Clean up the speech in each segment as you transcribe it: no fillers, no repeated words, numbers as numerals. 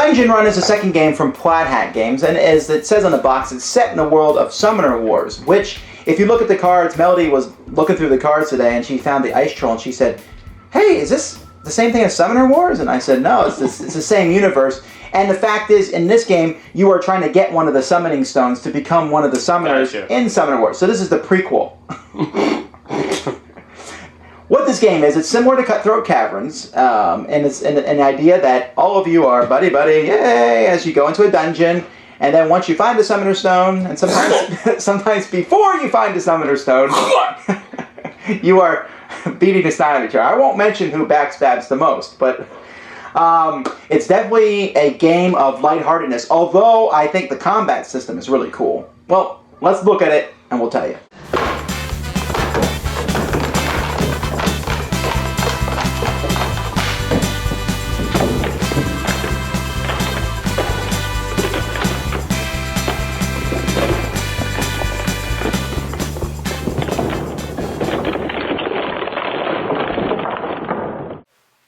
Dungeon Run is the second game from Plaid Hat Games, and as it says on the box, it's set in the world of Summoner Wars, which, if you look at the cards, Melody was looking through the cards today, and she found the Ice Troll, and she said, "Hey, is this the same thing as Summoner Wars?" And I said, "No, it's the same universe." And the fact is, in this game, you are trying to get one of the summoning stones to become one of the summoners in Summoner Wars. So this is the prequel. What this game is, it's similar to Cutthroat Caverns, and it's an idea that all of you are buddy-buddy, yay, as you go into a dungeon, and then once you find a Summoner Stone, and sometimes sometimes before you find a Summoner Stone, you are beating the snot out of each other. I won't mention who backstabs the most, but it's definitely a game of lightheartedness, although I think the combat system is really cool. Well, let's look at it, and we'll tell you.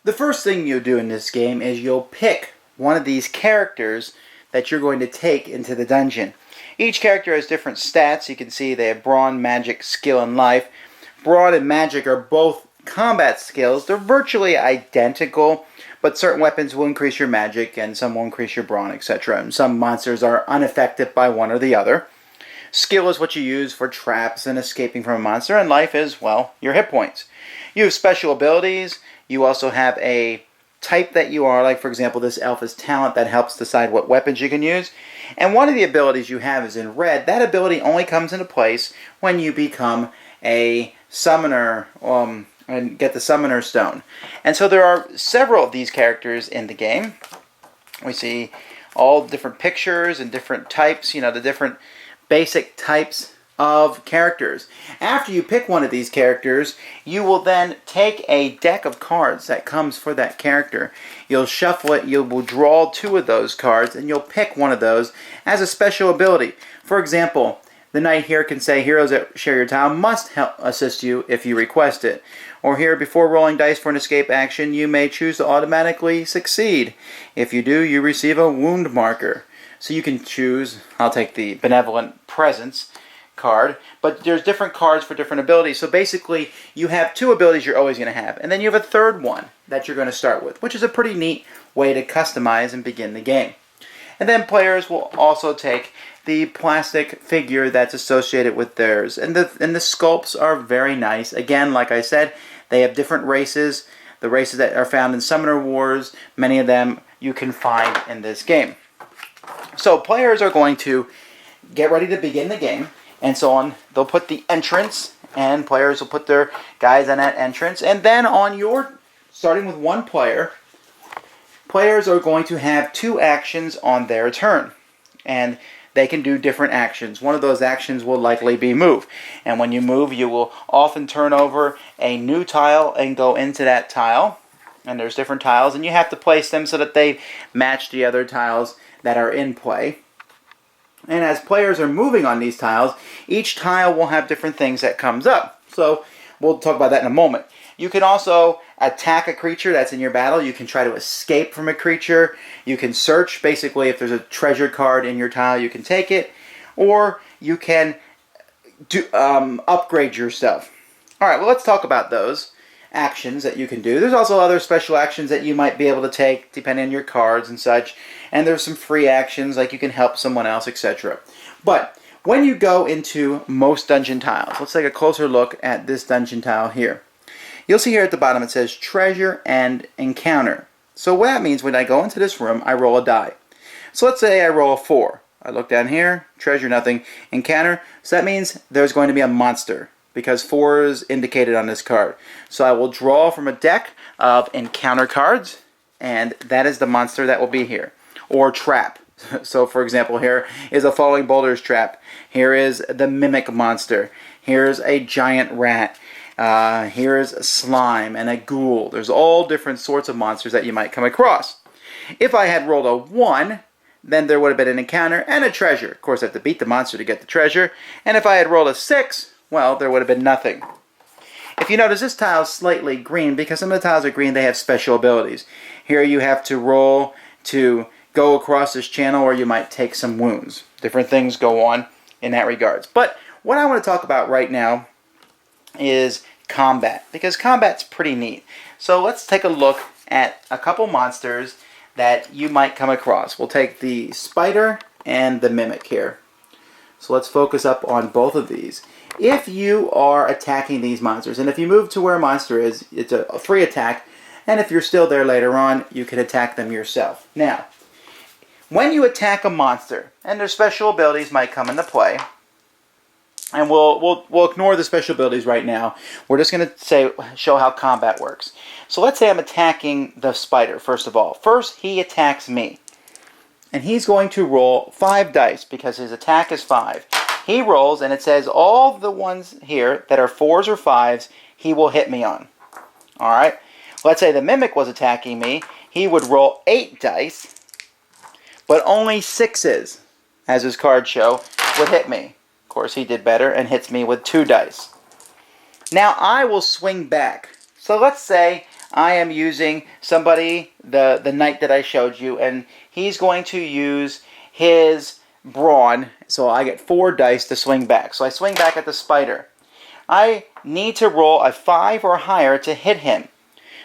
The first thing you'll do in this game is you'll pick one of these characters that you're going to take into the dungeon. Each character has different stats. You can see they have Brawn, Magic, Skill, and Life. Brawn and Magic are both combat skills. They're virtually identical, but certain weapons will increase your Magic and some will increase your Brawn, etc. And some monsters are unaffected by one or the other. Skill is what you use for traps and escaping from a monster, and Life is, well, your hit points. You have special abilities. You also have a type that you are, like for example this elf is talent that helps decide what weapons you can use. And one of the abilities you have is in red. That ability only comes into place when you become a summoner and get the Summoner Stone. And so there are several of these characters in the game. We see all different pictures and different types, you know, the different basic types of characters. After you pick one of these characters, you will then take a deck of cards that comes for that character. You'll shuffle it, you will draw two of those cards, and you'll pick one of those as a special ability. For example, the knight here can say, heroes that share your tile must help assist you if you request it. Or here, before rolling dice for an escape action, you may choose to automatically succeed. If you do, you receive a wound marker. So you can choose, I'll take the Benevolent Presence card, but there's different cards for different abilities. So basically you have two abilities you're always going to have, and then you have a third one that you're going to start with, which is a pretty neat way to customize and begin the game. And then players will also take the plastic figure that's associated with theirs, and the sculpts are very nice. Again, like I said, they have different races. The races that are found in Summoner Wars, many of them you can find in this game. So players are going to get ready to begin the game, and so on. They'll put the entrance, and players will put their guys on that entrance. And then on your, starting with one player, players are going to have two actions on their turn. And they can do different actions. One of those actions will likely be move. And when you move, you will often turn over a new tile and go into that tile. And there's different tiles, and you have to place them so that they match the other tiles that are in play. And as players are moving on these tiles, each tile will have different things that comes up. So we'll talk about that in a moment. You can also attack a creature that's in your battle. You can try to escape from a creature. You can search. Basically, if there's a treasure card in your tile, you can take it. Or you can upgrade yourself. All right, well, let's talk about those actions that you can do. There's also other special actions that you might be able to take depending on your cards and such. And there's some free actions like you can help someone else, etc. But when you go into most dungeon tiles, let's take a closer look at this dungeon tile here. You'll see here at the bottom it says Treasure and Encounter. So what that means, when I go into this room, I roll a die. So let's say I roll a 4. I look down here, treasure, nothing, encounter. So that means there's going to be a monster, because 4 is indicated on this card. So I will draw from a deck of encounter cards, and that is the monster that will be here. Or trap. So for example, here is a Falling Boulders trap. Here is the Mimic monster. Here's a giant rat. Here's a slime and a ghoul. There's all different sorts of monsters that you might come across. If I had rolled a 1, then there would have been an encounter and a treasure. Of course, I have to beat the monster to get the treasure. And if I had rolled a 6, well, there would have been nothing. If you notice, this tile is slightly green because some of the tiles are green. They have special abilities. Here you have to roll to go across this channel or you might take some wounds. Different things go on in that regards. But what I want to talk about right now is combat, because combat's pretty neat. So let's take a look at a couple monsters that you might come across. We'll take the spider and the mimic here. So let's focus up on both of these. If you are attacking these monsters, and if you move to where a monster is, it's a free attack, and if you're still there later on, you can attack them yourself. Now, when you attack a monster, and their special abilities might come into play, and we'll ignore the special abilities right now. We're just going to show how combat works. So let's say I'm attacking the spider, first of all. First, he attacks me. And he's going to roll 5 dice because his attack is 5. He rolls, and it says all the ones here that are 4s or 5s, he will hit me on. Alright? Let's say the mimic was attacking me. He would roll 8 dice, but only 6s, as his cards show, would hit me. Of course, he did better and hits me with 2 dice. Now, I will swing back. So let's say I am using somebody, the knight that I showed you, and he's going to use his brawn, so I get 4 dice to swing back. So I swing back at the spider. I need to roll a 5 or higher to hit him.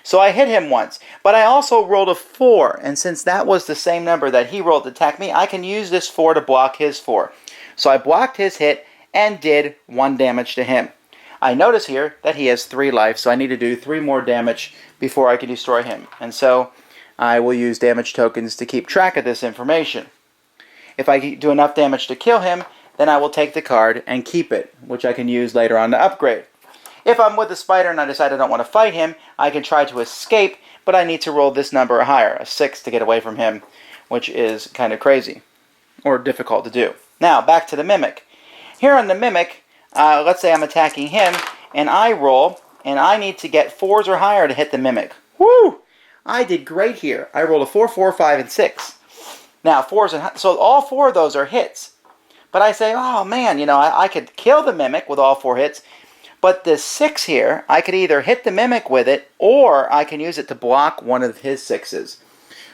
So I hit him once, but I also rolled a 4, and since that was the same number that he rolled to attack me, I can use this 4 to block his 4. So I blocked his hit and did 1 damage to him. I notice here that he has 3 life, so I need to do 3 more damage before I can destroy him. And so I will use damage tokens to keep track of this information. If I do enough damage to kill him, then I will take the card and keep it, which I can use later on to upgrade. If I'm with the spider and I decide I don't want to fight him, I can try to escape, but I need to roll this number or higher, a 6, to get away from him, which is kind of crazy or difficult to do. Now, back to the mimic. Here on the mimic, let's say I'm attacking him, and I roll, and I need to get 4s or higher to hit the mimic. Woo! I did great here. I rolled a 4, 4, 5, and 6. Now, 4s and so all 4 of those are hits. But I say, oh man, you know, I could kill the mimic with all 4 hits, but the 6 here, I could either hit the mimic with it, or I can use it to block one of his 6s.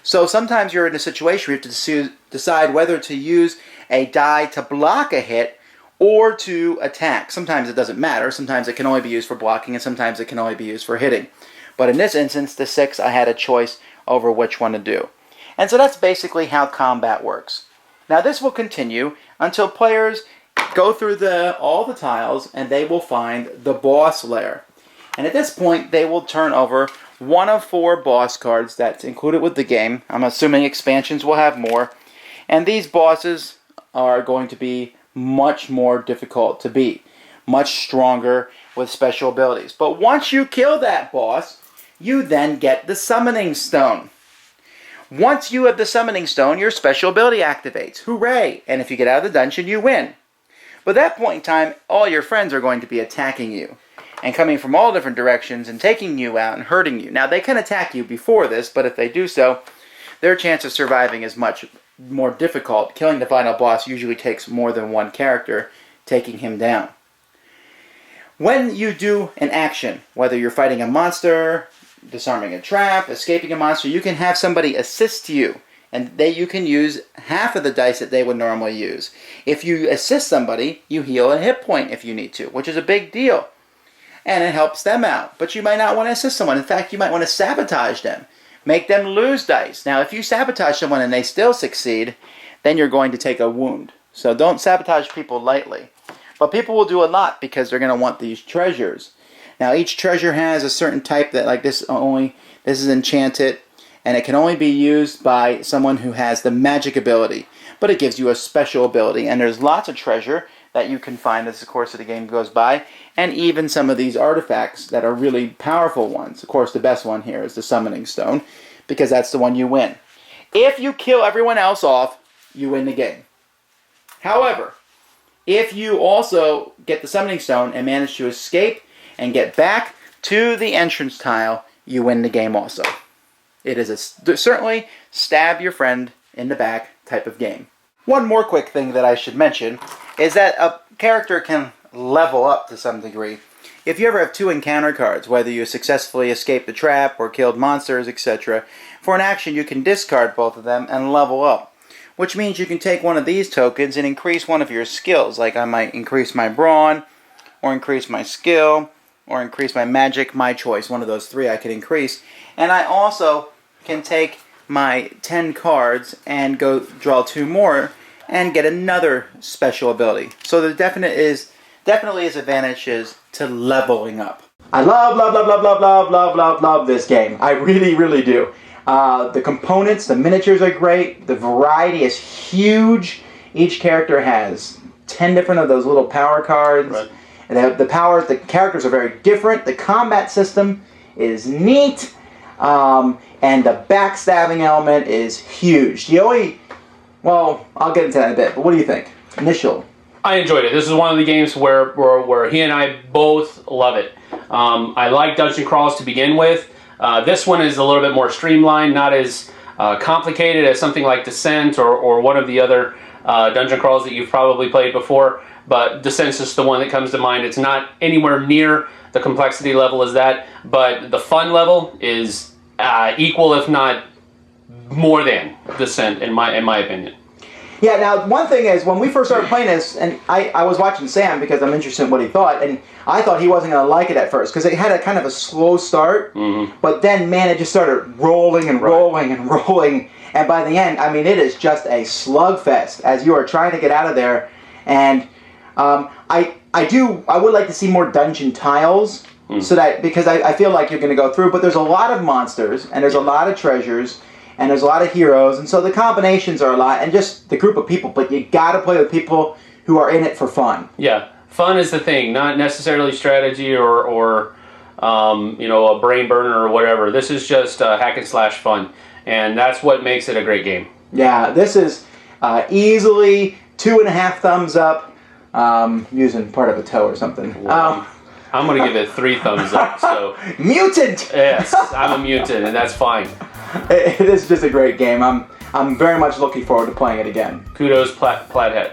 So sometimes you're in a situation where you have to decide whether to use a die to block a hit or to attack. Sometimes it doesn't matter. Sometimes it can only be used for blocking, and sometimes it can only be used for hitting. But in this instance, the 6, I had a choice over which one to do. And so that's basically how combat works. Now this will continue until players go through all the tiles and they will find the boss lair. And at this point, they will turn over one of 4 boss cards that's included with the game. I'm assuming expansions will have more. And these bosses are going to be much more difficult to beat. Much stronger with special abilities. But once you kill that boss, you then get the Summoning Stone. Once you have the Summoning Stone, your special ability activates. Hooray! And if you get out of the dungeon, you win. But at that point in time, all your friends are going to be attacking you. And coming from all different directions and taking you out and hurting you. Now, they can attack you before this, but if they do so, their chance of surviving is much more difficult. Killing the final boss usually takes more than one character taking him down. When you do an action, whether you're fighting a monster, disarming a trap, escaping a monster, you can have somebody assist you. And you can use half of the dice that they would normally use. If you assist somebody, you heal a hit point if you need to, which is a big deal. And it helps them out. But you might not want to assist someone. In fact, you might want to sabotage them. Make them lose dice. Now, if you sabotage someone and they still succeed, then you're going to take a wound. So don't sabotage people lightly. But people will do a lot because they're going to want these treasures. Now, each treasure has a certain type that, like this is enchanted. And it can only be used by someone who has the magic ability. But it gives you a special ability. And there's lots of treasure that you can find as the course of the game goes by. And even some of these artifacts that are really powerful ones. Of course, the best one here is the Summoning Stone, because that's the one you win. If you kill everyone else off, you win the game. However, if you also get the Summoning Stone and manage to escape and get back to the entrance tile, you win the game also. It is certainly stab your friend in the back type of game. One more quick thing that I should mention is that a character can level up to some degree. if you ever have 2 encounter cards, whether you successfully escaped the trap or killed monsters, etc., for an action you can discard both of them and level up. Which means you can take one of these tokens and increase one of your skills. Like I might increase my brawn, or increase my skill, or increase my magic, my choice. One of those 3 I could increase. And I also can take my 10 cards and go draw 2 more and get another special ability. So there definitely is advantages to leveling up. I love this game. I really do. The components, the miniatures are great. The variety is huge. Each character has 10 different of those little power cards. Right. And the characters are very different. The combat system is neat. And the backstabbing element is huge. Well, I'll get into that in a bit, but what do you think? Initial. I enjoyed it. This is one of the games where he and I both love it. I like dungeon crawls to begin with. This one is a little bit more streamlined, not as complicated as something like Descent or one of the other dungeon crawls that you've probably played before. But Descent's just the one that comes to mind. It's not anywhere near the complexity level as that, but the fun level is equal, if not more than Descent, in my opinion. Yeah, now one thing is, when we first started playing this, and I was watching Sam because I'm interested in what he thought, and I thought he wasn't going to like it at first, because it had a kind of a slow start, but then, man, it just started rolling and rolling and rolling, and by the end, I mean, it is just a slugfest as you are trying to get out of there, and I would like to see more dungeon tiles, so that, because I feel like you're going to go through, but there's a lot of monsters, and there's a lot of treasures, and there's a lot of heroes, and so the combinations are a lot, and just the group of people, but you gotta play with people who are in it for fun. Yeah, fun is the thing, not necessarily strategy or a brain burner or whatever. This is just hack and slash fun, and that's what makes it a great game. Yeah, this is easily 2.5 thumbs up, using part of a toe or something. Wow. I'm going to give it 3 thumbs up. So Mutant! Yes, I'm a mutant, and that's fine. It is just a great game. I'm very much looking forward to playing it again. Kudos, Plathead.